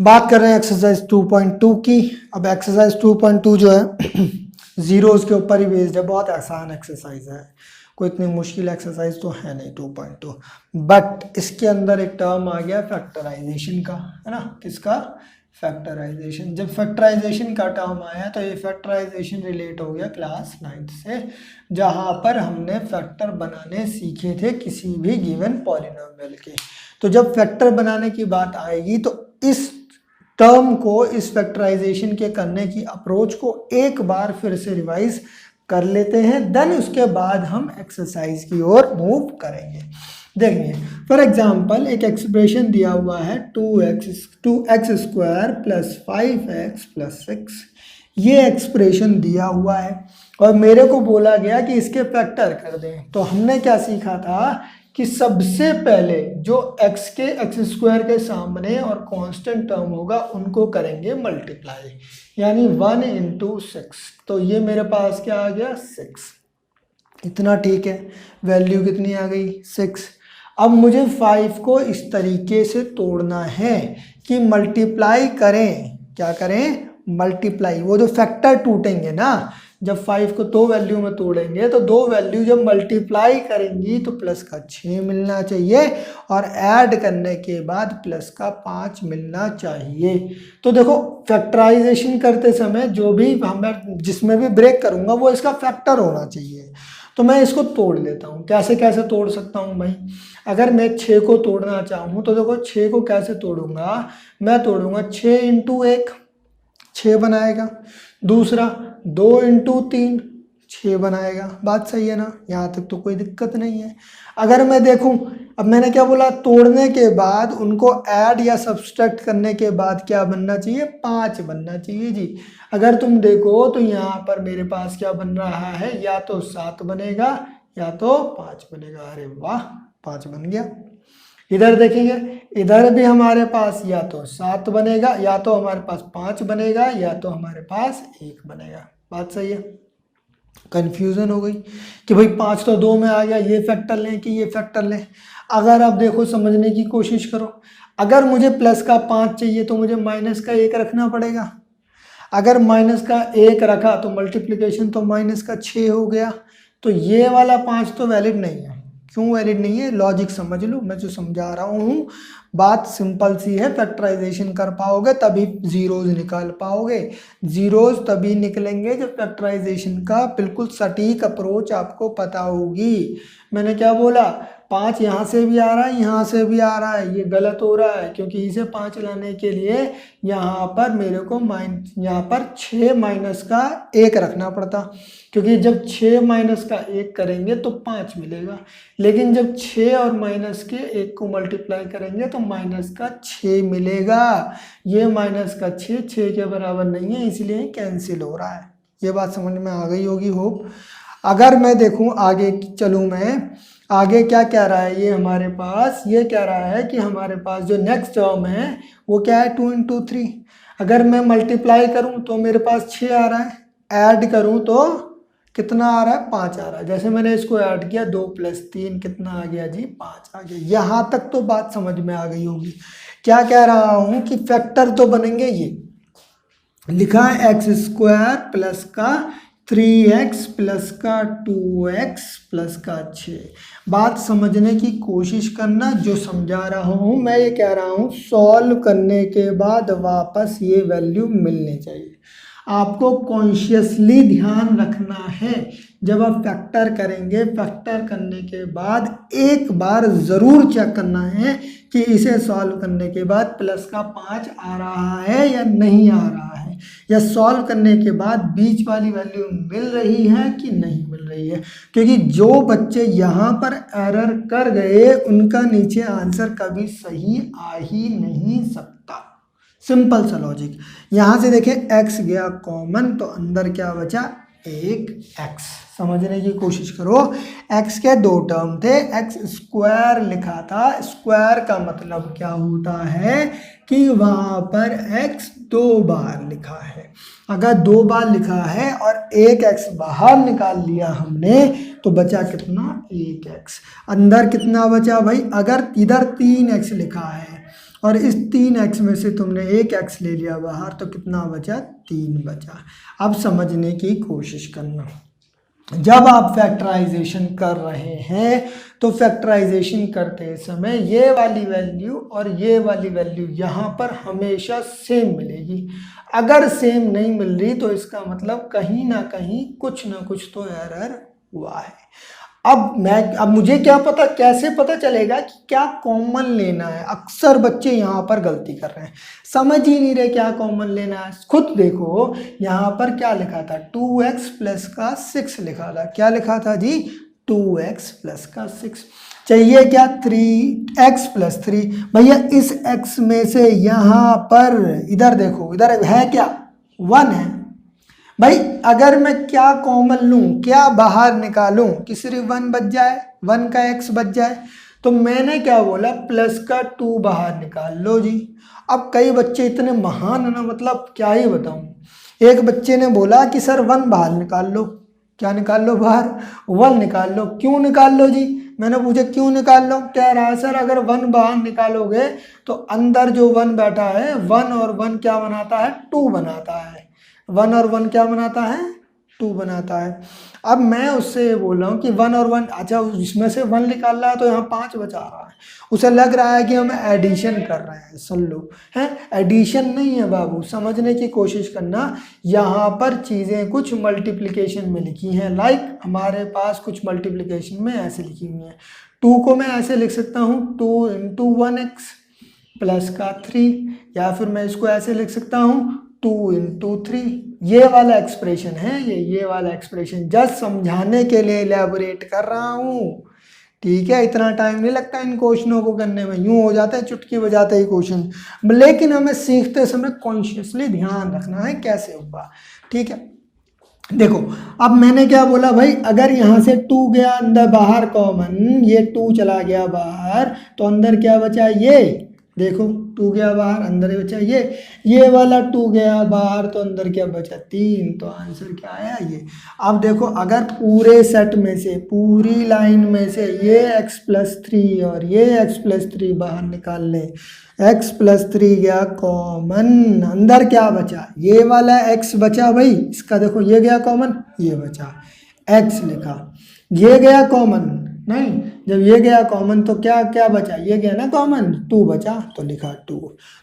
बात कर रहे हैं एक्सरसाइज 2.2 की। अब एक्सरसाइज 2.2 जो है जीरोस के ऊपर ही बेस्ड है, बहुत आसान एक्सरसाइज है, कोई इतनी मुश्किल एक्सरसाइज तो है नहीं 2.2। बट इसके अंदर एक टर्म आ गया फैक्टराइजेशन का, है ना, किसका, फैक्टराइजेशन। जब फैक्टराइजेशन का टर्म आया तो ये फैक्टराइजेशन रिलेट हो गया क्लास 9th से, जहाँ पर हमने फैक्टर बनाने सीखे थे किसी भी गिवन पॉलिनोमियल के। तो जब फैक्टर बनाने की बात आएगी तो इस टर्म को, इस फैक्टराइजेशन के करने की अप्रोच को एक बार फिर से रिवाइज कर लेते हैं, देन उसके बाद हम एक्सरसाइज की ओर मूव करेंगे। देखिए फॉर एग्जांपल एक एक्सप्रेशन दिया हुआ है 2x square plus 5x plus 6, ये एक्सप्रेशन दिया हुआ है और मेरे को बोला गया कि इसके फैक्टर कर दें। तो हमने क्या सीखा था कि सबसे पहले जो x के एक्स स्क्वायर के सामने और कांस्टेंट टर्म होगा उनको करेंगे मल्टीप्लाई, यानी 1 इंटू 6। तो ये मेरे पास क्या आ गया 6, इतना ठीक है, वैल्यू कितनी आ गई 6। अब मुझे 5 को इस तरीके से तोड़ना है कि मल्टीप्लाई करें, क्या करें, मल्टीप्लाई। वो जो फैक्टर टूटेंगे ना, जब 5 को 2 वैल्यू में तोड़ेंगे तो 2 वैल्यू जब मल्टीप्लाई करेंगी तो प्लस का 6 मिलना चाहिए और ऐड करने के बाद प्लस का 5 मिलना चाहिए। तो देखो फैक्टराइजेशन करते समय जो भी हमें, जिसमें भी ब्रेक करूंगा वो इसका फैक्टर होना चाहिए। तो मैं इसको तोड़ लेता हूँ। कैसे कैसे तोड़ सकता हूँ भाई, अगर मैं 6 को तोड़ना चाहूँ तो देखो 6 को कैसे तोड़ूंगा, मैं तोड़ूंगा 6 इंटू 1, 6 बनाएगा। दूसरा 2 इंटू 3, 6 बनाएगा। बात सही है ना, यहाँ तक तो कोई दिक्कत नहीं है। अगर मैं देखूं, अब मैंने क्या बोला, तोड़ने के बाद उनको ऐड या सब्सट्रैक्ट करने के बाद क्या बनना चाहिए, 5 बनना चाहिए जी। अगर तुम देखो तो यहाँ पर मेरे पास क्या बन रहा है, या तो 7 बनेगा या तो 5 बनेगा। अरे वाह, 5 बन गया। इधर देखेंगे, इधर भी हमारे पास या तो 7 बनेगा, या तो हमारे पास 5 बनेगा, या तो हमारे पास 1 बनेगा। बात सही है। कंफ्यूजन हो गई कि भाई 5 तो 2 में आ गया, ये फैक्टर लें कि ये फैक्टर लें। अगर आप देखो समझने की कोशिश करो, अगर मुझे प्लस का 5 चाहिए तो मुझे माइनस का 1 रखना पड़ेगा। अगर माइनस का 1 रखा तो मल्टीप्लिकेशन तो माइनस का 6 हो गया। तो ये वाला 5 तो वैलिड नहीं है। क्यों वैलिड नहीं है, लॉजिक समझ लो, मैं जो समझा रहा हूँ बात सिंपल सी है। फैक्टराइजेशन कर पाओगे तभी जीरोज निकाल पाओगे, जीरोज तभी निकलेंगे जब फैक्टराइजेशन का बिल्कुल सटीक अप्रोच आपको पता होगी। मैंने क्या बोला, 5 यहाँ से भी आ रहा है, यहाँ से भी आ रहा है, ये गलत हो रहा है क्योंकि इसे 5 लाने के लिए यहाँ पर मेरे को यहाँ पर 6 माइनस का 1 रखना पड़ता, क्योंकि जब 6 माइनस का 1 करेंगे तो 5 मिलेगा। लेकिन जब 6 और माइनस के 1 को मल्टीप्लाई करेंगे तो माइनस का 6 मिलेगा। ये माइनस का 6 के बराबर नहीं है, इसलिए कैंसिल हो रहा है। ये बात समझ में आ गई होगी होप। अगर मैं देखूं आगे चलूं, मैं आगे क्या कह रहा है, ये हमारे पास ये कह रहा है कि हमारे पास जो नेक्स्ट टर्म है वो क्या है 2 इंटू 3। अगर मैं मल्टीप्लाई करूं तो मेरे पास 6 आ रहा है, ऐड करूं तो कितना आ रहा है, 5 आ रहा है। जैसे मैंने इसको ऐड किया 2 + 3 कितना आ गया जी, 5 आ गया। यहाँ तक तो बात समझ में आ गई होगी। क्या कह रहा हूँ कि फैक्टर तो बनेंगे, ये लिखा है एक्स स्क्वायर प्लस का 3x प्लस का 2x प्लस का 6। बात समझने की कोशिश करना, जो समझा रहा हूँ मैं ये कह रहा हूँ सॉल्व करने के बाद वापस ये वैल्यू मिलनी चाहिए। आपको कॉन्शियसली ध्यान रखना है, जब आप फैक्टर करेंगे, फैक्टर करने के बाद एक बार ज़रूर चेक करना है कि इसे सॉल्व करने के बाद प्लस का 5 आ रहा है या नहीं आ रहा है, या सॉल्व करने के बाद बीच वाली वैल्यू मिल रही है कि नहीं मिल रही है। क्योंकि जो बच्चे यहाँ पर एरर कर गए उनका नीचे आंसर कभी सही आ ही नहीं सकता। सिंपल सा लॉजिक। यहाँ से देखें x गया कॉमन तो अंदर क्या बचा, एक x। समझने की कोशिश करो। x के दो टर्म थे, x स्क्वायर लिखा था, स्क्वायर का मतलब क्या होता है कि वहाँ पर x 2 बार लिखा है। अगर 2 बार लिखा है और एक x बाहर निकाल लिया हमने तो बचा कितना, 1x। अंदर कितना बचा भाई, अगर इधर 3x लिखा है और इस 3x में से तुमने एक x ले लिया बाहर तो कितना बचा, 3 बचा। अब समझने की कोशिश करना, जब आप फैक्टराइजेशन कर रहे हैं तो फैक्टराइजेशन करते समय ये वाली वैल्यू और ये वाली वैल्यू यहाँ पर हमेशा सेम मिलेगी। अगर सेम नहीं मिल रही तो इसका मतलब कहीं ना कहीं कुछ ना कुछ तो एरर हुआ है। अब मुझे क्या पता, कैसे पता चलेगा कि क्या कॉमन लेना है। अक्सर बच्चे यहाँ पर गलती कर रहे हैं, समझ ही नहीं रहे क्या कॉमन लेना है। खुद देखो यहाँ पर क्या लिखा था, 2x प्लस का 6 लिखा था। क्या लिखा था जी, 2x प्लस का 6। चाहिए क्या, 3x प्लस 3। भैया इस x में से यहाँ पर इधर देखो, इधर है क्या, 1 है। भाई अगर मैं क्या कॉमन लूँ, क्या बाहर निकालूं कि सिर्फ 1 बच जाए, 1 का x बच जाए, तो मैंने क्या बोला, प्लस का 2 बाहर निकाल लो जी। अब कई बच्चे इतने महान है ना, मतलब क्या ही बताऊं। एक बच्चे ने बोला कि सर 1 बाहर निकाल लो। क्या निकाल लो बाहर, 1 निकाल लो। क्यों निकाल लो जी, मैंने पूछा क्यों निकाल लो, कह रहा है सर अगर 1 बाहर निकालोगे तो अंदर जो 1 बैठा है, 1 और 1 क्या बनाता है, 2 बनाता है। 1 और 1 क्या बनाता है, 2 बनाता है। अब मैं उससे ये बोल रहा हूँ कि 1 और 1, अच्छा इसमें से 1 निकाल रहा है तो यहाँ 5 बचा रहा है। उसे लग रहा है कि हम एडिशन कर रहे हैं। सुन लो, हैं एडिशन नहीं है बाबू, समझने की कोशिश करना। यहाँ पर चीज़ें कुछ मल्टीप्लिकेशन में लिखी हैं। लाइक हमारे पास कुछ मल्टीप्लिकेशन में ऐसे लिखी हुई हैं। 2 को मैं ऐसे लिख सकता हूँ, 2 × 1x प्लस का 3, या फिर मैं इसको ऐसे लिख सकता हूँ 2 × 3। ये वाला एक्सप्रेशन है, ये वाला एक्सप्रेशन जस्ट समझाने के लिए इलेबोरेट कर रहा हूँ। ठीक है, इतना टाइम नहीं लगता इन क्वेश्चनों को करने में, यूँ हो जाता है चुटकी बजाते ही क्वेश्चन। लेकिन हमें सीखते समय कॉन्शियसली ध्यान रखना है कैसे होगा। ठीक है, देखो अब मैंने क्या बोला भाई, अगर यहाँ से 2 गया अंदर बाहर कॉमन, ये 2 चला गया बाहर तो अंदर क्या बचा, ये देखो 2 गया बाहर, अंदर बचा ये वाला 2 गया बाहर तो अंदर क्या बचा, 3। तो आंसर क्या आया, ये। अब देखो अगर पूरे सेट में से, पूरी लाइन में से ये x प्लस 3 और ये x प्लस 3 बाहर निकाल ले, x प्लस 3 गया कॉमन, अंदर क्या बचा, ये वाला x बचा भाई, इसका देखो ये गया कॉमन, ये बचा x लिखा, ये गया कॉमन नहीं, जब ये गया कॉमन तो क्या क्या बचा, ये गया ना कॉमन, 2 बचा तो लिखा 2।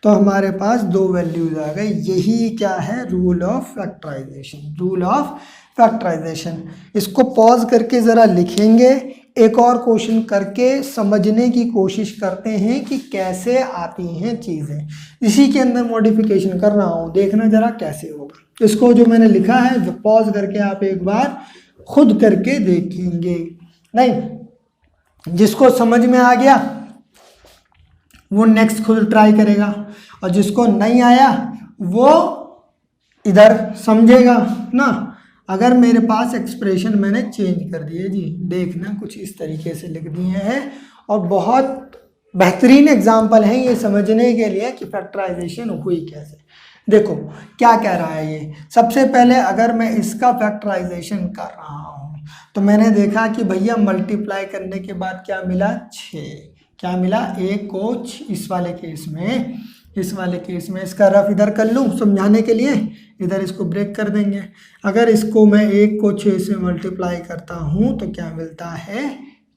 तो हमारे पास 2 वैल्यूज आ गई। यही क्या है, rule of factorisation, rule of factorisation. इसको पॉज करके ज़रा लिखेंगे, एक और क्वेश्चन करके समझने की कोशिश करते हैं कि कैसे आती हैं चीज़ें। इसी के अंदर मॉडिफिकेशन कर रहा हूँ, देखना ज़रा कैसे होगा। इसको जो मैंने लिखा है पॉज करके आप एक बार खुद करके देखेंगे। नहीं, जिसको समझ में आ गया वो नेक्स्ट खुद ट्राई करेगा, और जिसको नहीं आया वो इधर समझेगा ना। अगर मेरे पास एक्सप्रेशन मैंने चेंज कर दिए जी, देखना कुछ इस तरीके से लिख दिए हैं, और बहुत बेहतरीन एग्जाम्पल है ये समझने के लिए कि फैक्टराइजेशन हुई कैसे। देखो क्या कह रहा है ये, सबसे पहले अगर मैं इसका फैक्टराइजेशन कर रहा हूँ तो मैंने देखा कि भैया मल्टीप्लाई करने के बाद क्या मिला, 6। क्या मिला, 1 को इस वाले केस में इसका रफ इधर कर लूँ समझाने के लिए, इधर इसको ब्रेक कर देंगे। अगर इसको मैं 1 को 6 से मल्टीप्लाई करता हूँ तो क्या मिलता है,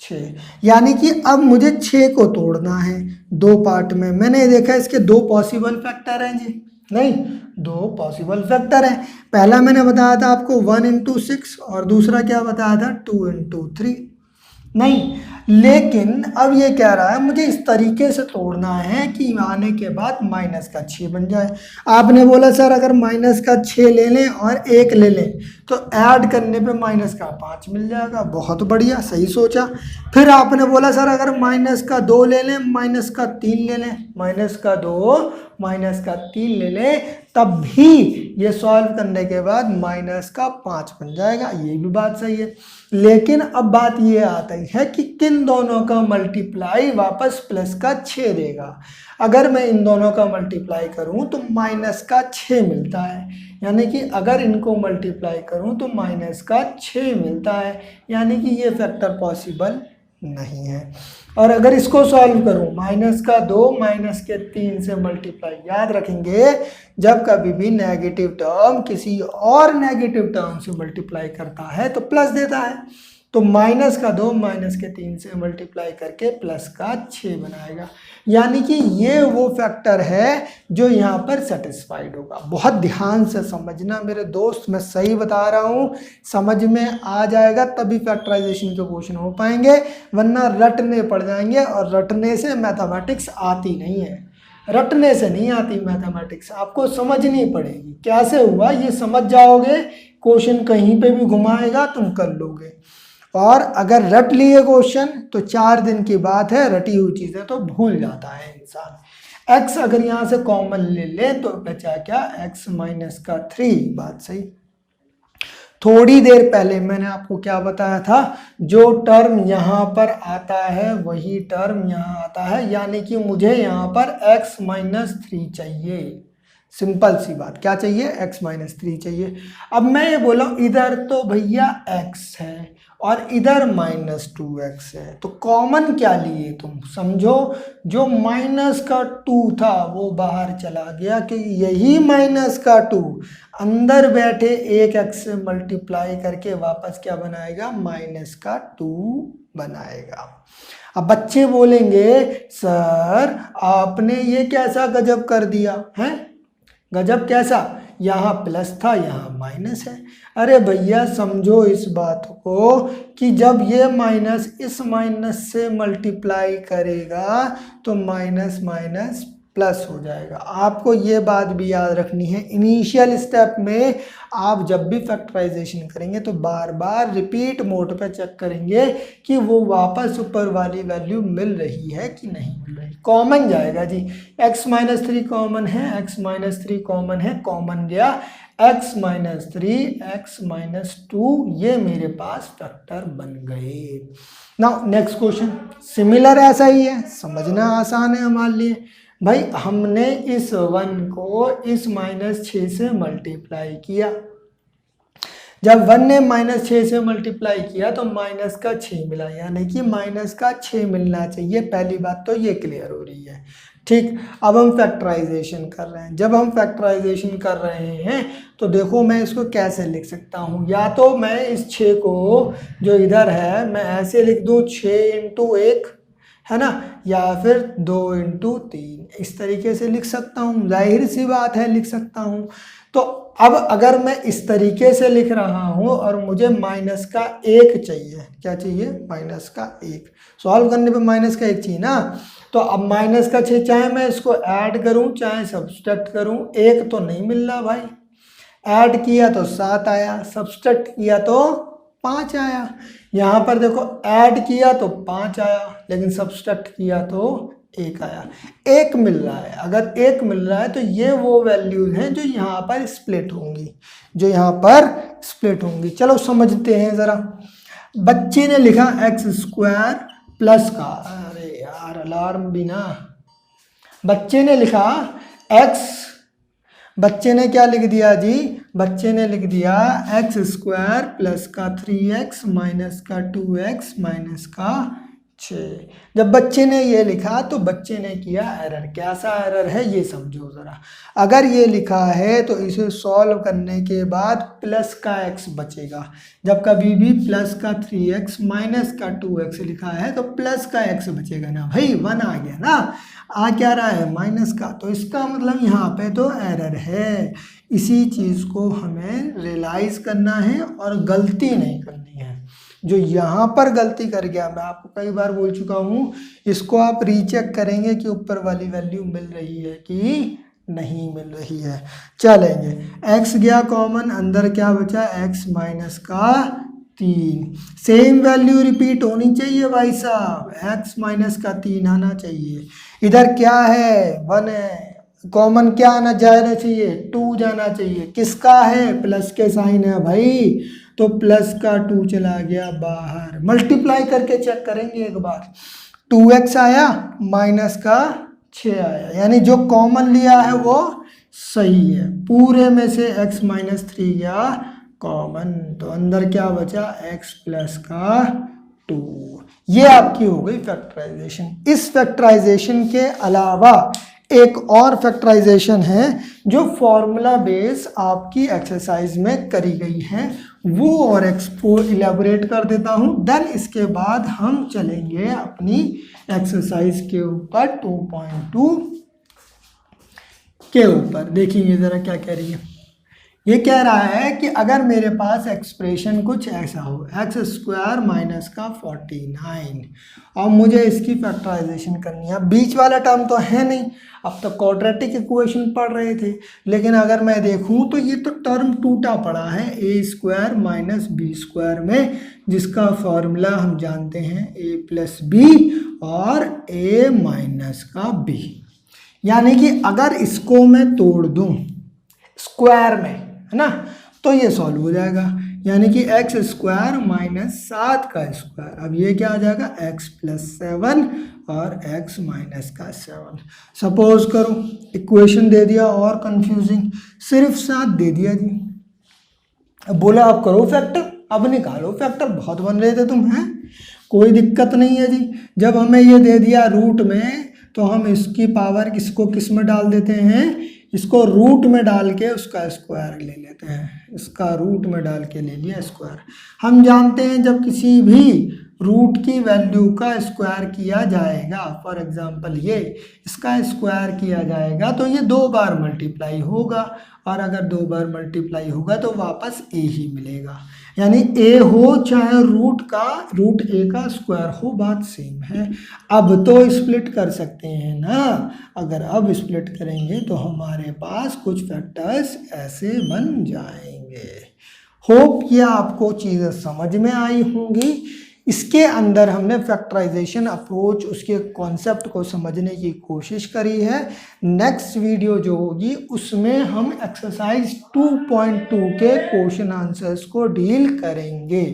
6। यानी कि अब मुझे 6 को तोड़ना है 2 पार्ट में। मैंने देखा इसके 2 पॉसिबल फैक्टर हैं जी, नहीं 2 पॉसिबल फैक्टर है। पहला मैंने बताया था आपको 1 × 6 और दूसरा क्या बताया था 2 × 3। नहीं, लेकिन अब ये कह रहा है मुझे इस तरीके से तोड़ना है कि आने के बाद माइनस का 6 बन जाए। आपने बोला सर अगर माइनस का 6 ले लें और 1 ले लें तो ऐड करने पे माइनस का 5 मिल जाएगा। बहुत बढ़िया, सही सोचा। फिर आपने बोला सर अगर माइनस का 2 ले लें, माइनस का 3 ले लें, माइनस का 2 माइनस का 3 ले लें, तब भी ये सॉल्व करने के बाद माइनस का 5 बन जाएगा। ये भी बात सही है। लेकिन अब बात ये आती है कि किन दोनों का मल्टीप्लाई वापस प्लस का 6 देगा। अगर मैं इन दोनों का मल्टीप्लाई करूं तो माइनस का 6 मिलता है, यानी कि अगर इनको मल्टीप्लाई करूं तो माइनस का 6 मिलता है, यानी कि ये फैक्टर पॉसिबल नहीं है। और अगर इसको सॉल्व करूं माइनस का 2 माइनस के 3 से मल्टीप्लाई, याद रखेंगे जब कभी भी नेगेटिव टर्म किसी और नेगेटिव टर्म से मल्टीप्लाई करता है तो प्लस देता है। तो माइनस का 2 माइनस के 3 से मल्टीप्लाई करके प्लस का 6 बनाएगा, यानी कि ये वो फैक्टर है जो यहाँ पर सेटिस्फाइड होगा। बहुत ध्यान से समझना मेरे दोस्त, मैं सही बता रहा हूँ, समझ में आ जाएगा तभी फैक्टराइजेशन के क्वेश्चन हो पाएंगे, वरना रटने पड़ जाएंगे। और रटने से मैथमेटिक्स आती नहीं है, रटने से नहीं आती मैथमेटिक्स, आपको समझनी पड़ेगी। कैसे हुआ ये समझ जाओगे, क्वेश्चन कहीं पे भी घुमाएगा तुम कर लोगे। और अगर रट लिए क्वेश्चन तो 4 दिन की बात है, रटी हुई चीज़ें तो भूल जाता है इंसान। x अगर यहाँ से कॉमन ले ले तो बचा क्या, x माइनस का 3। बात सही। थोड़ी देर पहले मैंने आपको क्या बताया था, जो टर्म यहाँ पर आता है वही टर्म यहाँ आता है, यानी कि मुझे यहाँ पर x माइनस 3 चाहिए। सिंपल सी बात, क्या चाहिए, x माइनस 3 चाहिए। अब मैं ये बोला इधर तो भैया x है और इधर माइनस 2x है, तो कॉमन क्या लिए तुम समझो, जो माइनस का 2 था वो बाहर चला गया, कि यही माइनस का 2 अंदर बैठे एक x से मल्टीप्लाई करके वापस क्या बनाएगा, माइनस का 2 बनाएगा। अब बच्चे बोलेंगे सर आपने ये कैसा गजब कर दिया है, गजब कैसा, यहाँ प्लस था यहाँ माइनस है। अरे भैया समझो इस बात को कि जब ये माइनस इस माइनस से मल्टीप्लाई करेगा तो माइनस माइनस प्लस हो जाएगा। आपको ये बात भी याद रखनी है, इनिशियल स्टेप में आप जब भी फैक्टराइजेशन करेंगे तो बार बार रिपीट मोड पे चेक करेंगे कि वो वापस ऊपर वाली वैल्यू मिल रही है कि नहीं मिल रही। कॉमन जाएगा जी, x माइनस 3 कॉमन है, x माइनस 3 कॉमन है, कॉमन गया x माइनस 3 x माइनस 2, ये मेरे पास फैक्टर बन गए। नाउ नेक्स्ट क्वेश्चन सिमिलर ऐसा ही है, समझना आसान है हमारे लिए। भाई हमने इस 1 को इस माइनस 6 से मल्टीप्लाई किया, जब 1 ने माइनस 6 से मल्टीप्लाई किया तो माइनस का 6 मिला, यानी कि माइनस का 6 मिलना चाहिए। पहली बात तो ये क्लियर हो रही है, ठीक। अब हम फैक्टराइजेशन कर रहे हैं, जब हम फैक्टराइजेशन कर रहे हैं तो देखो मैं इसको कैसे लिख सकता हूँ, या तो मैं इस 6 को जो इधर है मैं ऐसे लिख दूँ 6 × 1 है ना, या फिर 2 × 3 इस तरीके से लिख सकता हूँ, जाहिर सी बात है लिख सकता हूँ। तो अब अगर मैं इस तरीके से लिख रहा हूँ और मुझे माइनस का 1 चाहिए, क्या चाहिए, माइनस का 1, सॉल्व करने पे माइनस का 1 चाहिए ना। तो अब माइनस का 6 चाहे मैं इसको ऐड करूँ चाहे सब्सट्रैक्ट करूँ, 1 तो नहीं मिल रहा भाई। ऐड किया तो 7 आया, सब्सट्रैक्ट किया तो 5 आया। यहाँ पर देखो ऐड किया तो 5 आया, लेकिन सब्सट्रैक्ट किया तो 1 आया। 1 मिल रहा है, अगर 1 मिल रहा है तो ये वो वैल्यूज हैं जो यहाँ पर स्प्लिट होंगी, जो यहाँ पर स्प्लिट होंगी। चलो समझते हैं ज़रा। बच्चे ने लिखा x² प्लस का, अरे यार अलार्म भी ना, बच्चे ने लिखा x, बच्चे ने क्या लिख दिया जी, बच्चे ने लिख दिया x² प्लस का 3x माइनस का 2x माइनस का 6। जब बच्चे ने ये लिखा तो बच्चे ने किया एरर। कैसा एरर है ये समझो ज़रा। अगर ये लिखा है तो इसे सॉल्व करने के बाद प्लस का x बचेगा। जब कभी भी प्लस का 3x माइनस का 2x लिखा है तो प्लस का x बचेगा ना भाई, 1 आ गया ना, आ क्या रहा है माइनस का, तो इसका मतलब यहाँ पे तो एरर है। इसी चीज़ को हमें रियलाइज़ करना है और गलती नहीं करनी है। जो यहाँ पर गलती कर गया, मैं आपको कई बार बोल चुका हूँ, इसको आप रीचेक करेंगे कि ऊपर वाली वैल्यू मिल रही है कि नहीं मिल रही है। चलेंगे, x गया कॉमन, अंदर क्या बचा, x माइनस का 3, सेम वैल्यू रिपीट होनी चाहिए भाई साहब, x माइनस का 3 आना चाहिए। इधर क्या है, 1 है, कॉमन क्या आना जाना चाहिए, 2 जाना चाहिए। किसका है, प्लस के साइन है भाई, तो प्लस का 2 चला गया बाहर। मल्टीप्लाई करके चेक करेंगे एक बार, 2x आया माइनस का 6 आया, यानी जो कॉमन लिया है वो सही है। पूरे में से x माइनस 3 गया कॉमन, तो अंदर क्या बचा, x प्लस का 2। ये आपकी हो गई फैक्टराइजेशन। इस फैक्टराइजेशन के अलावा एक और फैक्टराइजेशन है जो फॉर्मूला बेस आपकी एक्सरसाइज में करी गई है, वो और एक्सपो इलेबोरेट कर देता हूं। देन इसके बाद हम चलेंगे अपनी एक्सरसाइज के ऊपर 2.2 के ऊपर। देखिए जरा क्या कह रही है, ये कह रहा है कि अगर मेरे पास एक्सप्रेशन कुछ ऐसा हो, एक्स स्क्वायर माइनस का 49, और मुझे इसकी फैक्टराइजेशन करनी है। बीच वाला टर्म तो है नहीं, अब तक क्वाड्रेटिक इक्वेशन पढ़ रहे थे, लेकिन अगर मैं देखूं तो ये तो टर्म टूटा पड़ा है ए स्क्वायर माइनस बी स्क्वायर में, जिसका फॉर्मूला हम जानते हैं ए प्लस बी और ए माइनस का बी। यानी कि अगर इसको मैं तोड़ दूं स्क्वायर में, है ना, तो ये सॉल्व हो जाएगा। यानी कि एक्स स्क्वायर माइनस 7 का स्क्वायर, अब ये क्या आ जाएगा, एक्स प्लस 7 और एक्स माइनस का 7। सपोज करो इक्वेशन दे दिया और कंफ्यूजिंग, सिर्फ 7 दे दिया जी, अब बोला आप करो फैक्टर, अब निकालो फैक्टर, बहुत बन रहे थे तुम, हैं, कोई दिक्कत नहीं है जी। जब हमें ये दे दिया रूट में, तो हम इसकी पावर इसको किस में डाल देते हैं, इसको रूट में डाल के उसका स्क्वायर ले लेते हैं। इसका रूट में डाल के ले लिया स्क्वायर। हम जानते हैं जब किसी भी रूट की वैल्यू का स्क्वायर किया जाएगा, फॉर एग्जांपल ये इसका स्क्वायर किया जाएगा तो ये 2 बार मल्टीप्लाई होगा, और अगर 2 बार मल्टीप्लाई होगा तो वापस ए ही मिलेगा। यानी ए हो चाहे रूट ए का स्क्वायर हो, बात सेम है। अब तो स्प्लिट कर सकते हैं ना, अगर अब स्प्लिट करेंगे तो हमारे पास कुछ फैक्टर्स ऐसे बन जाएंगे। होप ये आपको चीज़ें समझ में आई होंगी। इसके अंदर हमने फैक्टराइजेशन अप्रोच, उसके कॉन्सेप्ट को समझने की कोशिश करी है। नेक्स्ट वीडियो जो होगी उसमें हम एक्सरसाइज 2.2 के क्वेश्चन आंसर्स को डील करेंगे।